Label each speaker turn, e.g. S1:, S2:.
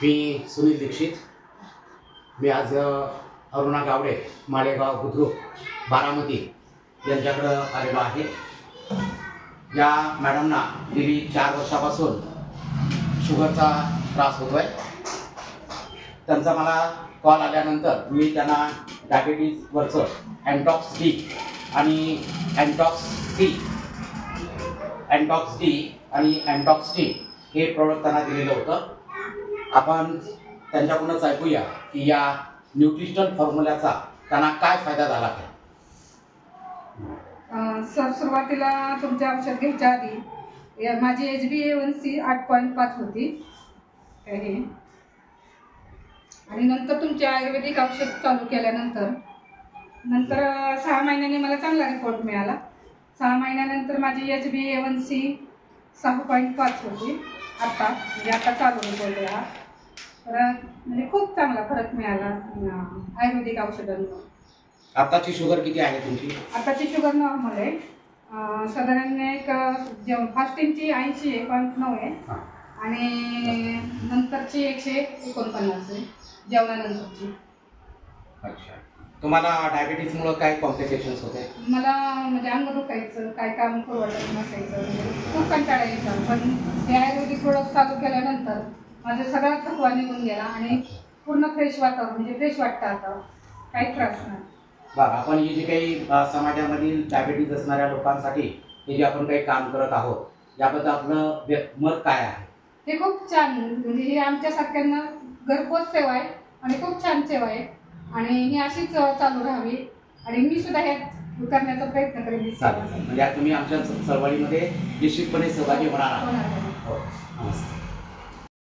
S1: मी सुनील दीक्षित। मी आज अरुणा गावडे माळेगाव बुद्रुक बारामती यांच्याकडं आलेलो आहे। या मॅडमना गेली 4 वर्षापासून शुगरचा त्रास होतोय। त्यांचा मला कॉल आल्यानंतर मी त्यांना डायबिटीजवरचं अँटॉक्स डी आणि अँटॉक्स टी हे प्रोडक्ट त्यांना दिलेलं होतं। आपण त्यांच्याकडूनच ऐकूया की या न्यूट्रिशनल फॉर्म्युलाचा त्यांना काय फायदा झाला आहे।
S2: सर, सुरुवातीला तुमचे औषध घ्यायच्या आधी माझी HbA1c 8.5 होती आणि नंतर तुमचे आयुर्वेदिक औषध चालू केल्यानंतर 6 महिन्यांनी मला चांगला रिपोर्ट मिळाला। 6 महिन्यानंतर माझी HbA1c 6.5 होती। आता चालू रिपोर्ट आहे हा। तर म्हणजे खूप चांगला फरक मिळाला आयुर्वेदिक औषधांमुळे।
S1: आताची शुगर किती आहे तुमची?
S2: आताची शुगर नॉर्मल आहे। साधारण एक फास्टिंगची 80.9 आहे आणि नंतरची 149 आहे जेवणानंतरची।
S1: अच्छा, तुम्हाला डायबिटीजमुळे काय कॉम्प्लिकेशन्स होते?
S2: मला म्हणजे अंग दुखायचं, काय काम करू वाटत नसायचं, म्हणजे खूप कंटाळा यायचा। पण हे आयुर्वेदिक प्रोडक्ट चालू केल्यानंतर माझा सगळा थकवा निघून गेला आणि पूर्ण फ्रेश वातावरण, म्हणजे फ्रेश वाटतं आता, काही त्रास नाही।
S1: बरं, आपण ही जी काही समाजामधील डायबिटीज असणाऱ्या लोकांसाठी हे जे आपण काही काम करत आहोत, याबद्दल आपलं मत काय आहे?
S2: हे खूप छान, म्हणजे ही आमच्यासारख्यांना घरपोच सेवा आहे आणि खूप छान सेवा आहे आणि ही अशीच चालू राहावी आणि मी सुद्धा हे करण्याचा प्रयत्न करेन।
S1: म्हणजे तुम्ही आमच्या चळवळीमध्ये निश्चितपणे सहभागी होणार आहात।
S2: हो,
S1: नमस्ते।